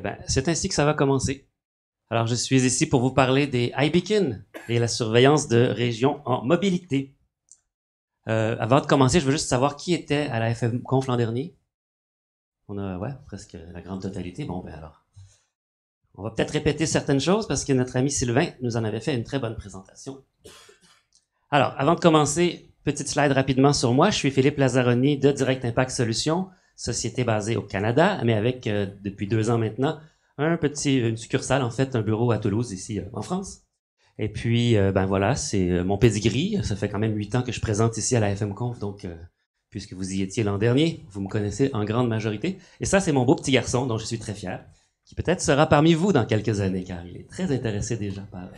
ben, c'est ainsi que ça va commencer. Alors, je suis ici pour vous parler des iBeacon et la surveillance de régions en mobilité. Avant de commencer, je veux juste savoir qui était à la FM Conf l'an dernier. On a, presque la grande totalité. Bon, ben alors, on va peut-être répéter certaines choses parce que notre ami Sylvain nous en avait fait une très bonne présentation. Alors, avant de commencer, petite slide rapidement sur moi. Je suis Philippe Lazzaroni de Direct Impact Solutions, société basée au Canada, mais avec, depuis 2 ans maintenant, une succursale, en fait, un bureau à Toulouse, ici, en France. Et puis, ben voilà, c'est mon pedigree. Ça fait quand même 8 ans que je présente ici à la FM Conf, donc, puisque vous y étiez l'an dernier, vous me connaissez en grande majorité. Et ça, c'est mon beau petit garçon, dont je suis très fier, qui peut-être sera parmi vous dans quelques années, car il est très intéressé déjà par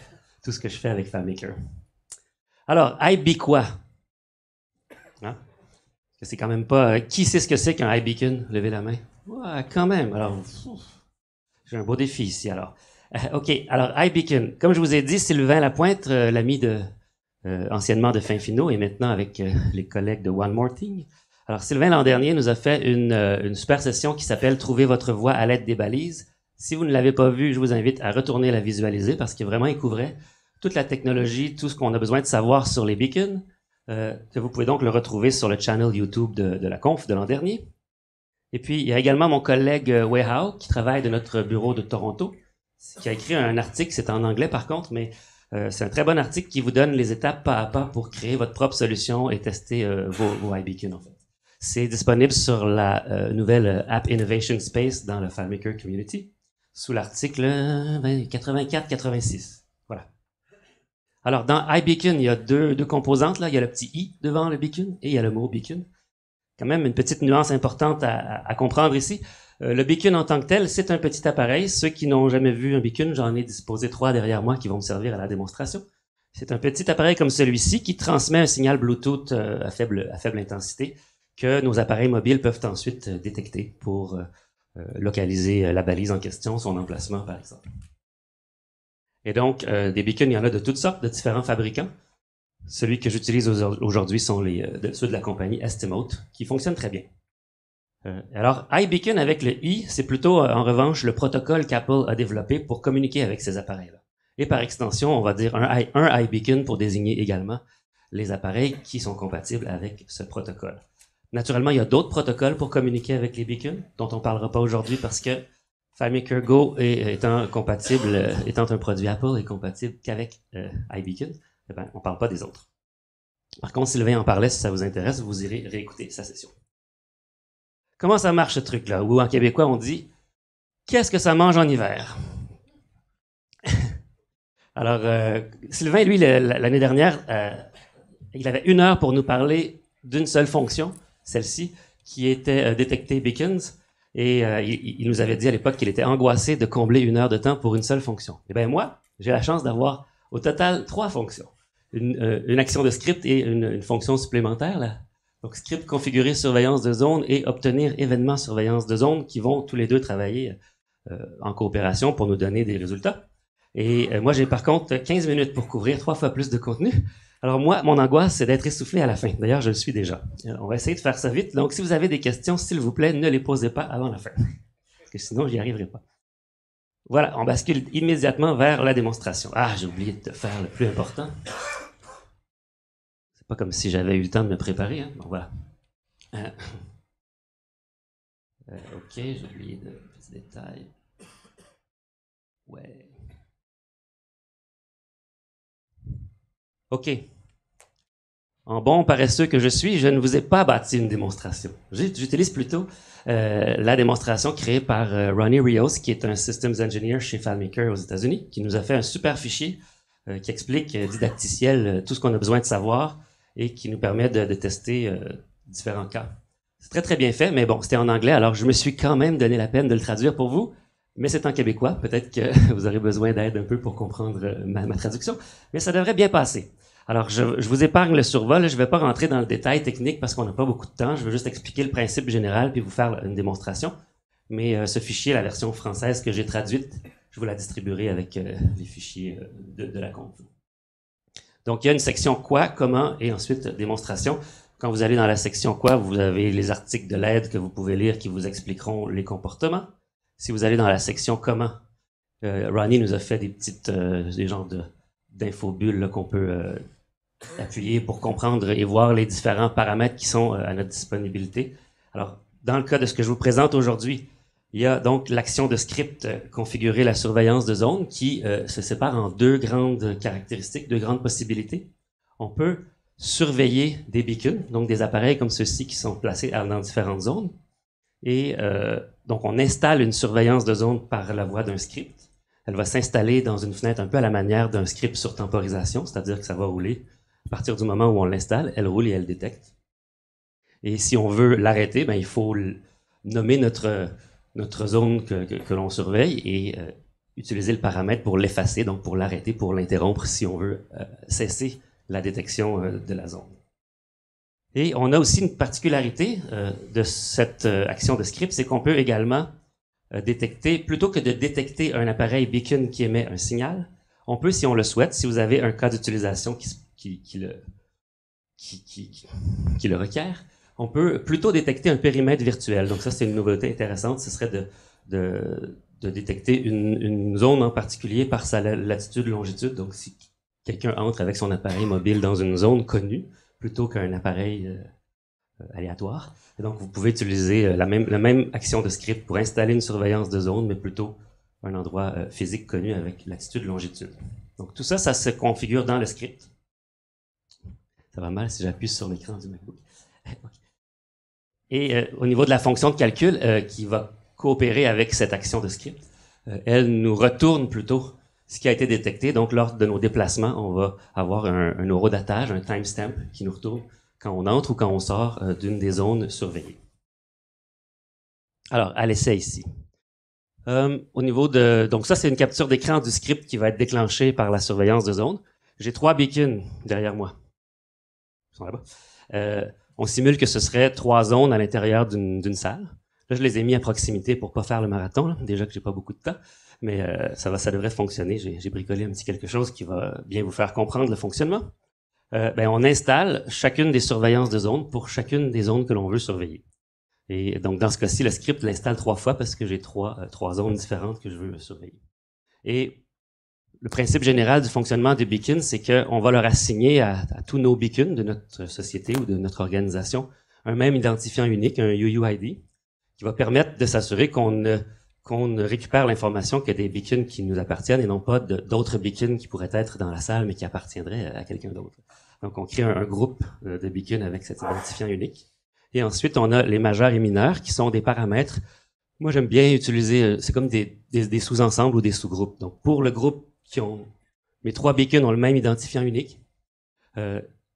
tout ce que je fais avec FileMaker. Alors, iBeacon. Hein? C'est quand même pas... qui sait ce que c'est qu'un iBeacon? Levez la main. Ouais, quand même. Alors, j'ai un beau défi ici, alors. OK, alors iBeacon. Comme je vous ai dit, Sylvain Lapointe, l'ami anciennement de Finfino et maintenant avec les collègues de One More Thing. Alors, Sylvain, l'an dernier, nous a fait une super session qui s'appelle « Trouver votre voie à l'aide des balises ». Si vous ne l'avez pas vu, je vous invite à retourner la visualiser parce que vraiment, il couvrait toute la technologie, tout ce qu'on a besoin de savoir sur les beacons, que vous pouvez donc le retrouver sur le channel YouTube de la conf de l'an dernier. Et puis, il y a également mon collègue Wei Hao, qui travaille de notre bureau de Toronto, qui a écrit un article, c'est en anglais par contre, mais c'est un très bon article qui vous donne les étapes pas à pas pour créer votre propre solution et tester vos iBeacon, en fait. C'est disponible sur la nouvelle App Innovation Space dans le FileMaker Community, sous l'article 84-86. Voilà. Alors, dans iBeacon, il y a deux composantes, là. Il y a le petit i devant le beacon et il y a le mot beacon. Quand même une petite nuance importante à comprendre ici. Le beacon en tant que tel, c'est un petit appareil. Ceux qui n'ont jamais vu un beacon, j'en ai disposé 3 derrière moi qui vont me servir à la démonstration. C'est un petit appareil comme celui-ci qui transmet un signal Bluetooth à faible intensité que nos appareils mobiles peuvent ensuite détecter pour localiser la balise en question, son emplacement par exemple. Et donc, des beacons, il y en a de toutes sortes, de différents fabricants. Celui que j'utilise aujourd'hui sont ceux de la compagnie Estimote, qui fonctionnent très bien. Alors, iBeacon avec le i, c'est plutôt, en revanche, le protocole qu'Apple a développé pour communiquer avec ces appareils-là. Et par extension, on va dire un iBeacon pour désigner également les appareils qui sont compatibles avec ce protocole. Naturellement, il y a d'autres protocoles pour communiquer avec les beacons, dont on ne parlera pas aujourd'hui parce que FileMaker Go étant un produit Apple, est compatible qu'avec iBeacon. Eh ben, on ne parle pas des autres. Par contre, Sylvain en parlait, si ça vous intéresse, vous irez réécouter sa session. Comment ça marche ce truc-là? Ou en québécois, on dit « Qu'est-ce que ça mange en hiver? » Alors, Sylvain, lui, l'année dernière, il avait 1 heure pour nous parler d'une seule fonction, celle-ci, qui était détecter beacons. Et il nous avait dit à l'époque qu'il était angoissé de combler 1 heure de temps pour une seule fonction. Eh bien, moi, j'ai la chance d'avoir au total 3 fonctions. Une action de script et une fonction supplémentaire, là. Donc, script configurer surveillance de zone et obtenir événement surveillance de zone qui vont tous les deux travailler en coopération pour nous donner des résultats. Et moi, j'ai par contre 15 minutes pour couvrir 3 fois plus de contenu. Alors moi, mon angoisse, c'est d'être essoufflé à la fin. D'ailleurs, je le suis déjà. On va essayer de faire ça vite. Donc, si vous avez des questions, s'il vous plaît, ne les posez pas avant la fin. Parce que sinon, j'y arriverai pas. Voilà, on bascule immédiatement vers la démonstration. Ah, j'ai oublié de faire le plus important. C'est pas comme si j'avais eu le temps de me préparer. Hein. Bon, voilà. OK, j'ai oublié de petits détails. Ouais. OK. En bon paresseux que je suis, je ne vous ai pas bâti une démonstration. J'utilise plutôt la démonstration créée par Ronnie Rios, qui est un Systems Engineer chez FileMaker aux États-Unis, qui nous a fait un super fichier qui explique didacticiel tout ce qu'on a besoin de savoir et qui nous permet de tester différents cas. C'est très, très bien fait, mais bon, c'était en anglais, alors je me suis quand même donné la peine de le traduire pour vous, mais c'est en québécois. Peut-être que vous aurez besoin d'aide un peu pour comprendre ma traduction, mais ça devrait bien passer. Alors, je vous épargne le survol. Je ne vais pas rentrer dans le détail technique parce qu'on n'a pas beaucoup de temps. Je veux juste expliquer le principe général puis vous faire une démonstration. Mais ce fichier, la version française que j'ai traduite, je vous la distribuerai avec les fichiers de la conf. Donc, il y a une section quoi, comment et ensuite démonstration. Quand vous allez dans la section quoi, vous avez les articles de l'aide que vous pouvez lire qui vous expliqueront les comportements. si vous allez dans la section comment, Ronnie nous a fait des genres d'infobules qu'on peut appuyer pour comprendre et voir les différents paramètres qui sont à notre disponibilité. Alors, dans le cas de ce que je vous présente aujourd'hui, il y a donc l'action de script configurer la surveillance de zone qui se sépare en deux grandes caractéristiques, deux grandes possibilités. On peut surveiller des beacons, donc des appareils comme ceux-ci qui sont placés dans différentes zones. Et donc, on installe une surveillance de zone par la voie d'un script. Elle va s'installer dans une fenêtre un peu à la manière d'un script sur temporisation, c'est-à-dire que ça va rouler à partir du moment où on l'installe, elle roule et elle détecte. Et si on veut l'arrêter, ben, il faut nommer notre zone que l'on surveille et utiliser le paramètre pour l'effacer, donc pour l'arrêter, pour l'interrompre si on veut cesser la détection de la zone. Et on a aussi une particularité de cette action de script, c'est qu'on peut également détecter, plutôt que de détecter un appareil beacon qui émet un signal, on peut, si on le souhaite, si vous avez un cas d'utilisation qui le requiert, on peut plutôt détecter un périmètre virtuel. Donc ça, c'est une nouveauté intéressante, ce serait de détecter une zone en particulier par sa latitude-longitude. Donc si quelqu'un entre avec son appareil mobile dans une zone connue, plutôt qu'un appareil aléatoire. Et donc, vous pouvez utiliser la même action de script pour installer une surveillance de zone, mais plutôt un endroit physique connu avec latitude-longitude. Donc, tout ça, ça se configure dans le script. Ça va mal si j'appuie sur l'écran du MacBook. Et au niveau de la fonction de calcul qui va coopérer avec cette action de script, elle nous retourne plutôt ce qui a été détecté. Donc, lors de nos déplacements, on va avoir un horodatage, un timestamp qui nous retourne quand on entre ou quand on sort d'une des zones surveillées. Alors, à l'essai ici. Au niveau donc ça, c'est une capture d'écran du script qui va être déclenché par la surveillance de zone. J'ai 3 beacons derrière moi. Ils sont là-bas. On simule que ce serait 3 zones à l'intérieur d'une salle. Là, je les ai mis à proximité pour pas faire le marathon, là. Déjà que j'ai pas beaucoup de temps. Mais ça devrait fonctionner. J'ai bricolé un petit quelque chose qui va bien vous faire comprendre le fonctionnement. On installe chacune des surveillances de zone pour chacune des zones que l'on veut surveiller. Et donc, dans ce cas-ci, le script l'installe 3 fois parce que j'ai trois zones différentes que je veux surveiller. Et le principe général du fonctionnement des beacons, c'est qu'on va leur assigner à tous nos beacons de notre société ou de notre organisation un même identifiant unique, un UUID, qui va permettre de s'assurer qu'on récupère l'information qu'il y a des beacons qui nous appartiennent et non pas d'autres beacons qui pourraient être dans la salle mais qui appartiendraient à quelqu'un d'autre. Donc, on crée un groupe de beacons avec cet identifiant unique. Et ensuite, on a les majeurs et mineurs qui sont des paramètres. Moi, j'aime bien utiliser, c'est comme des sous-ensembles ou des sous-groupes. Donc, pour le groupe mes 3 beacons ont le même identifiant unique.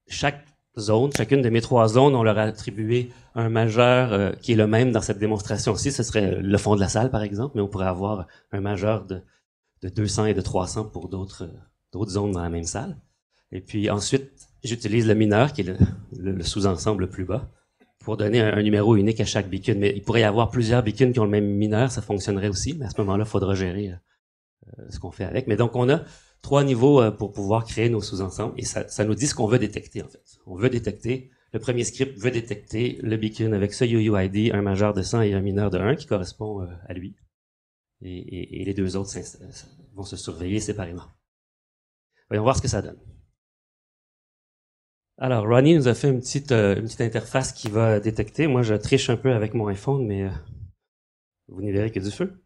Chaque zone, chacune de mes 3 zones, on leur a attribué un majeur qui est le même dans cette démonstration-ci. Ce serait le fond de la salle, par exemple, mais on pourrait avoir un majeur de 200 et de 300 pour d'autres zones dans la même salle. Et puis ensuite, j'utilise le mineur, qui est le sous-ensemble le plus bas, pour donner un numéro unique à chaque beacon. Mais il pourrait y avoir plusieurs beacons qui ont le même mineur, ça fonctionnerait aussi, mais à ce moment-là, il faudra gérer ce qu'on fait avec. Mais donc, on a 3 niveaux pour pouvoir créer nos sous-ensembles, et ça nous dit ce qu'on veut détecter, en fait. On veut détecter, le premier script veut détecter le beacon avec ce UUID, un majeur de 100 et un mineur de 1 qui correspond à lui. Et les 2 autres vont se surveiller séparément. Voyons voir ce que ça donne. Alors, Ronnie nous a fait une petite interface qui va détecter. Moi, je triche un peu avec mon iPhone, mais vous n'y verrez que du feu.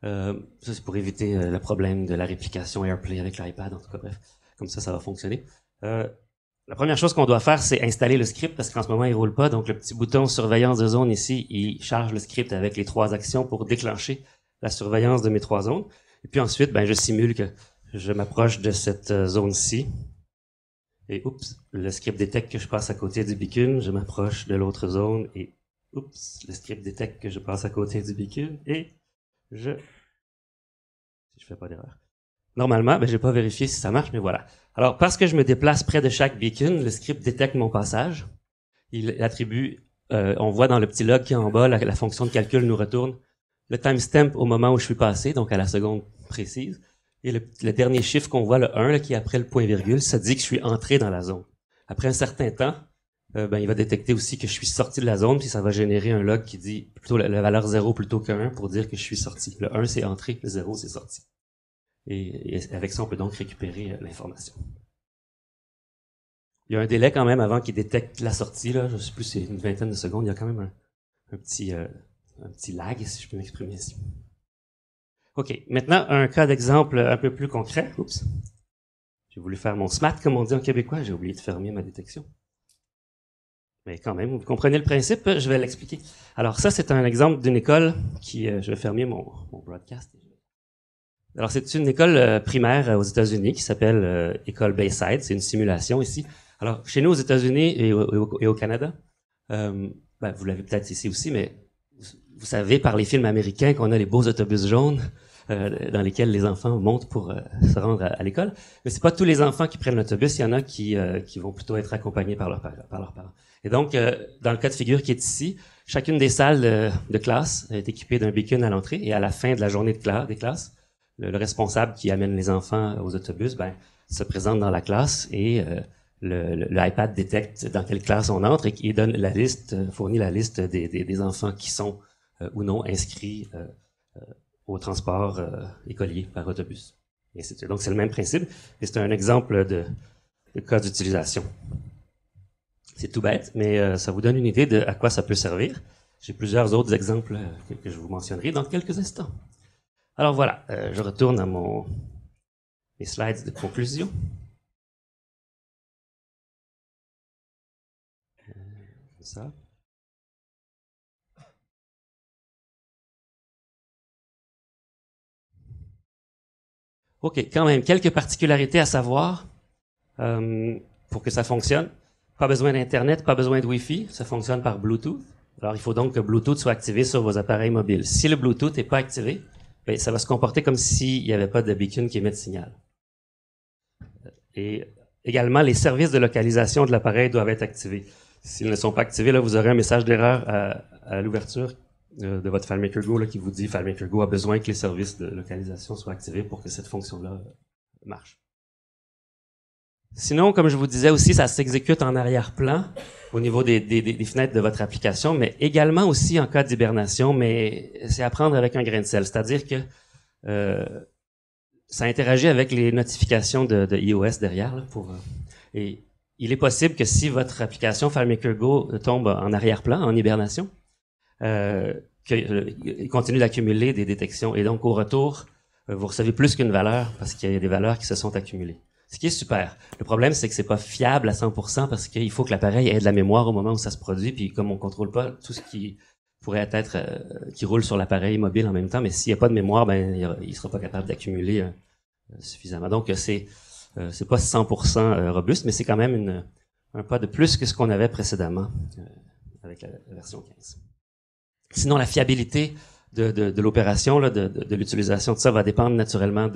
Ça, c'est pour éviter le problème de la réplication AirPlay avec l'iPad, en tout cas, bref. Comme ça va fonctionner. La première chose qu'on doit faire, c'est installer le script, parce qu'en ce moment, il roule pas. Donc, le petit bouton surveillance de zone ici, il charge le script avec les 3 actions pour déclencher la surveillance de mes 3 zones. Et puis ensuite, je simule que je m'approche de cette zone-ci. Et oups, le script détecte que je passe à côté du beacon, je m'approche de l'autre zone et oups, le script détecte que je passe à côté du beacon et si je fais pas d'erreur. Normalement, j'ai pas vérifié si ça marche, mais voilà. Alors, parce que je me déplace près de chaque beacon, le script détecte mon passage. Il attribue, on voit dans le petit log qui est en bas, la fonction de calcul nous retourne le timestamp au moment où je suis passé, donc à la seconde précise. Et le dernier chiffre qu'on voit, le 1, là, qui est après le point-virgule, ça dit que je suis entré dans la zone. Après un certain temps, il va détecter aussi que je suis sorti de la zone, puis ça va générer un log qui dit plutôt la valeur 0 plutôt que 1 pour dire que je suis sorti. Le 1, c'est entré, le 0, c'est sorti. Et avec ça, on peut donc récupérer l'information. Il y a un délai quand même avant qu'il détecte la sortie, là. Je sais plus, c'est une vingtaine de secondes. Il y a quand même un petit lag, si je peux m'exprimer ici. OK. Maintenant, un cas d'exemple un peu plus concret. Oups. J'ai voulu faire mon SMAT, comme on dit en québécois. J'ai oublié de fermer ma détection. Mais quand même, vous comprenez le principe, je vais l'expliquer. Alors ça, c'est un exemple d'une école qui... je vais fermer mon broadcast. Alors c'est une école primaire aux États-Unis qui s'appelle École Bayside. C'est une simulation ici. Alors chez nous aux États-Unis et au Canada, vous l'avez peut-être ici aussi, mais vous savez par les films américains qu'on a les beaux autobus jaunes dans lesquels les enfants montent pour se rendre à l'école. Mais c'est pas tous les enfants qui prennent l'autobus. Il y en a qui vont plutôt être accompagnés par leurs parents. Et donc, dans le cas de figure qui est ici, chacune des salles de classe est équipée d'un beacon à l'entrée et à la fin de la journée des classes, le responsable qui amène les enfants aux autobus, se présente dans la classe et le iPad détecte dans quelle classe on entre et donne la liste, fournit la liste des enfants qui sont ou non inscrits au transport écolier par autobus. Et donc c'est le même principe et c'est un exemple de cas d'utilisation. C'est tout bête, mais ça vous donne une idée de à quoi ça peut servir. J'ai plusieurs autres exemples que je vous mentionnerai dans quelques instants. Alors voilà, je retourne à mes slides de conclusion. Ça. OK, quand même, quelques particularités à savoir pour que ça fonctionne. Pas besoin d'Internet, pas besoin de Wi-Fi, ça fonctionne par Bluetooth. Alors, il faut donc que Bluetooth soit activé sur vos appareils mobiles. Si le Bluetooth n'est pas activé, ça va se comporter comme s'il n'y avait pas de beacon qui émet de signal. Et également, les services de localisation de l'appareil doivent être activés. S'ils ne sont pas activés, là, vous aurez un message d'erreur à l'ouverture de votre FileMaker Go là, qui vous dit FileMaker Go a besoin que les services de localisation soient activés pour que cette fonction-là marche. Sinon, comme je vous disais aussi, ça s'exécute en arrière-plan au niveau des fenêtres de votre application, mais également aussi en cas d'hibernation, mais c'est à prendre avec un grain de sel. C'est-à-dire que ça interagit avec les notifications de iOS derrière. Là, et il est possible que si votre application FileMaker Go tombe en arrière-plan, en hibernation, qu'il continue d'accumuler des détections. Et donc, au retour, vous recevez plus qu'une valeur parce qu'il y a des valeurs qui se sont accumulées. Ce qui est super. Le problème, c'est que c'est pas fiable à 100% parce qu'il faut que l'appareil ait de la mémoire au moment où ça se produit. Puis comme on contrôle pas tout ce qui pourrait être qui roule sur l'appareil mobile en même temps, mais s'il n'y a pas de mémoire, il sera pas capable d'accumuler suffisamment. Donc c'est pas 100% robuste, mais c'est quand même un pas de plus que ce qu'on avait précédemment avec la version 15. Sinon, la fiabilité de l'opération, de l'utilisation de ça va dépendre naturellement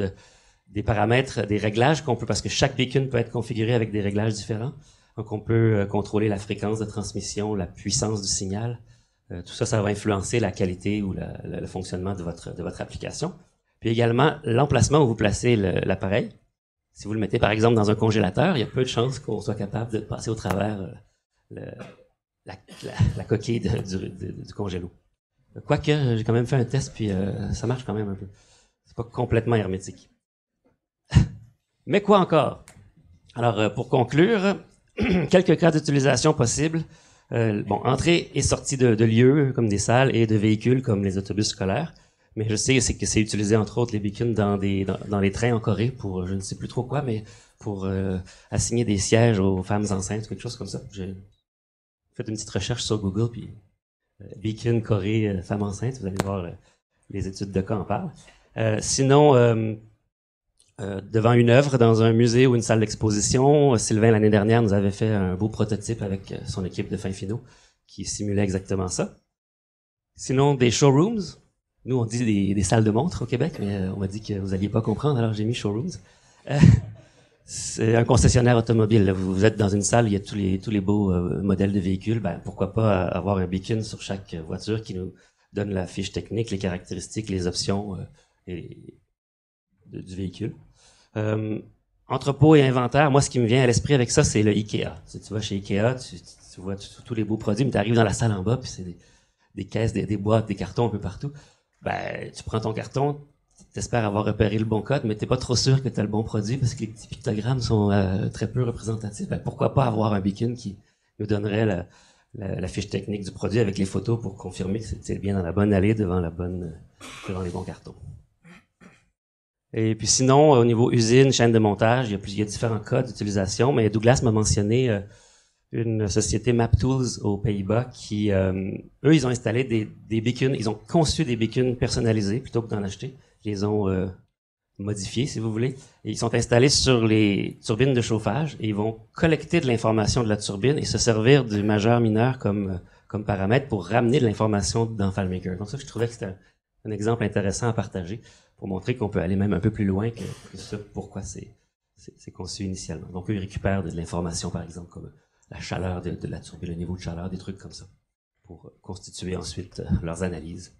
des paramètres, des réglages qu'on peut, parce que chaque beacon peut être configuré avec des réglages différents. Donc, on peut contrôler la fréquence de transmission, la puissance du signal. Tout ça, ça va influencer la qualité ou le fonctionnement de votre application. Puis également, l'emplacement où vous placez l'appareil. Si vous le mettez, par exemple, dans un congélateur, il y a peu de chances qu'on soit capable de passer au travers la coquille du congélo. Quoique, j'ai quand même fait un test, puis ça marche quand même un peu. C'est pas complètement hermétique. Mais quoi encore? Alors, pour conclure, quelques cas d'utilisation possibles. Entrée et sortie de lieux, comme des salles, et de véhicules, comme les autobus scolaires. Mais je sais que c'est utilisé, entre autres, les beacons dans les trains en Corée, pour je ne sais plus trop quoi, mais pour assigner des sièges aux femmes enceintes, quelque chose comme ça. J'ai fait une petite recherche sur Google, puis Beacon Corée, femmes enceintes, vous allez voir les études de cas en parlent. Sinon, devant une œuvre dans un musée ou une salle d'exposition, Sylvain, l'année dernière, nous avait fait un beau prototype avec son équipe de Finfino qui simulait exactement ça. Sinon, des showrooms. Nous, on dit des salles de montre au Québec, mais on m'a dit que vous n'alliez pas comprendre, alors j'ai mis showrooms. C'est un concessionnaire automobile. Là. Vous êtes dans une salle, il y a tous les beaux modèles de véhicules. Pourquoi pas avoir un beacon sur chaque voiture qui nous donne la fiche technique, les caractéristiques, les options du véhicule. entrepôt et inventaire, moi, ce qui me vient à l'esprit avec ça, c'est le Ikea. Tu vas chez Ikea, tu vois tous les beaux produits, mais tu arrives dans la salle en bas, puis c'est des caisses, des boîtes, des cartons un peu partout. Ben, tu prends ton carton, t'espères avoir repéré le bon code, mais t'es pas trop sûr que tu as le bon produit parce que les petits pictogrammes sont très peu représentatifs. Ben, pourquoi pas avoir un beacon qui nous donnerait la fiche technique du produit avec les photos pour confirmer que c'est bien dans la bonne allée devant les bons cartons. Et puis sinon, au niveau usine, chaîne de montage, il y a différents cas d'utilisation, mais Douglas m'a mentionné une société MapTools aux Pays-Bas qui, eux, ils ont installé des beacons, ils ont conçu des beacons personnalisés plutôt que d'en acheter. Ils les ont modifiés, si vous voulez. Et ils sont installés sur les turbines de chauffage et ils vont collecter de l'information de la turbine et se servir du majeur-mineur comme paramètre pour ramener de l'information dans FileMaker. Donc ça, je trouvais que c'était un exemple intéressant à partager pour montrer qu'on peut aller même un peu plus loin que ça, pourquoi c'est conçu initialement. Donc, eux, ils récupèrent de l'information, par exemple, comme la chaleur de la turbine, le niveau de chaleur, des trucs comme ça, pour constituer ensuite leurs analyses.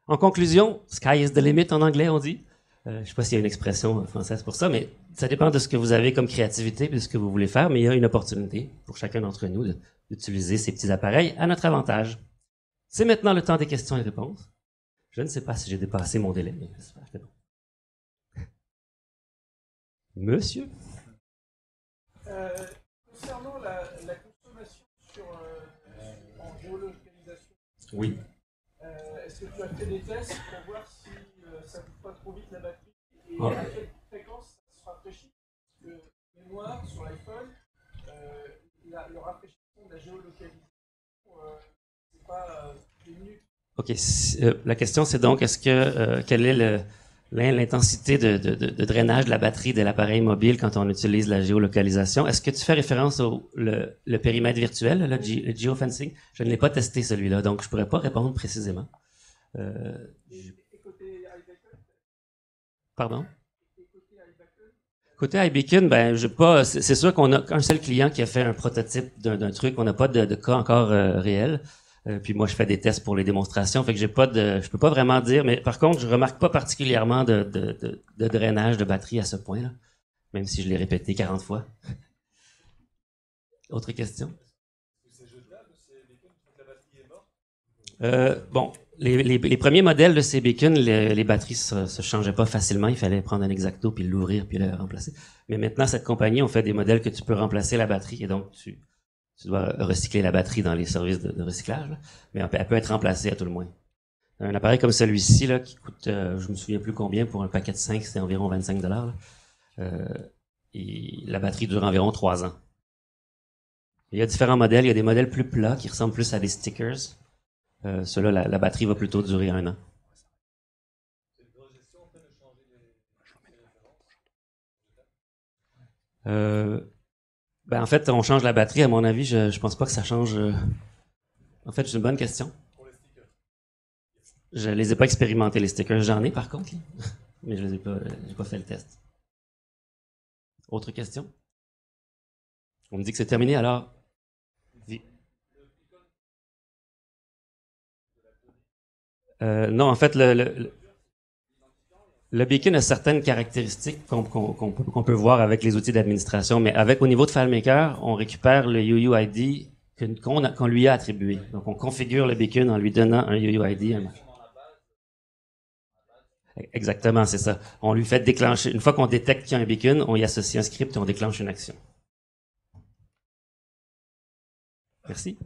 En conclusion, sky is the limit en anglais, on dit. Je ne sais pas s'il y a une expression française pour ça, mais ça dépend de ce que vous avez comme créativité et de ce que vous voulez faire, mais il y a une opportunité pour chacun d'entre nous d'utiliser ces petits appareils à notre avantage. C'est maintenant le temps des questions et réponses. Je ne sais pas si j'ai dépassé mon délai, mais j'espère que c'est bon. Monsieur? Concernant la consommation en géolocalisation, Oui. est-ce que tu as fait des tests pour voir si ça ne coupe pas trop vite la batterie et Ah. à quelle fréquence ça se rafraîchit? Parce que mémoire sur l'iPhone, le rafraîchissement de la géolocalisation, c'est pas des minutes. OK. La question, c'est donc, quelle est l'intensité de drainage de la batterie de l'appareil mobile quand on utilise la géolocalisation? Est-ce que tu fais référence au le périmètre virtuel, le geofencing? Je ne l'ai pas testé, celui-là, donc je ne pourrais pas répondre précisément. Et côté iBeacon? Pardon? Côté iBeacon, ben, c'est sûr qu'on a qu'un seul client qui a fait un prototype d'un truc. On n'a pas de cas encore réel. Puis moi, je fais des tests pour les démonstrations, fait que je peux pas vraiment dire, mais par contre, je remarque pas particulièrement de drainage de batterie à ce point-là, même si je l'ai répété 40 fois. Autre question? C'est jetable, c'est des beacons quand la batterie est morte? Bon, les premiers modèles de ces beacons, les batteries se changeaient pas facilement. Il fallait prendre un X-Acto puis l'ouvrir puis le remplacer. Mais maintenant, cette compagnie, on fait des modèles que tu peux remplacer la batterie et donc tu dois recycler la batterie dans les services de recyclage, là. Mais elle peut être remplacée à tout le moins. Un appareil comme celui-ci, là, qui coûte, je me souviens plus combien, pour un paquet de 5, c'est environ 25 $. Et la batterie dure environ 3 ans. Il y a différents modèles. Il y a des modèles plus plats qui ressemblent plus à des stickers. Ceux-là, la batterie va plutôt durer 1 an. Ben, en fait, on change la batterie. À mon avis, je pense pas que ça change. En fait, c'est une bonne question. Je les ai pas expérimentés, les stickers. J'en ai, par contre, là. Mais je les ai pas, j'ai pas fait le test. Autre question? On me dit que c'est terminé, alors. Non, en fait, le beacon a certaines caractéristiques qu'on peut voir avec les outils d'administration, mais au niveau de FileMaker, on récupère le UUID qu'on lui a attribué. Donc, on configure le beacon en lui donnant un UUID. Exactement, c'est ça. On lui fait déclencher, une fois qu'on détecte qu'il y a un beacon, on y associe un script et on déclenche une action. Merci.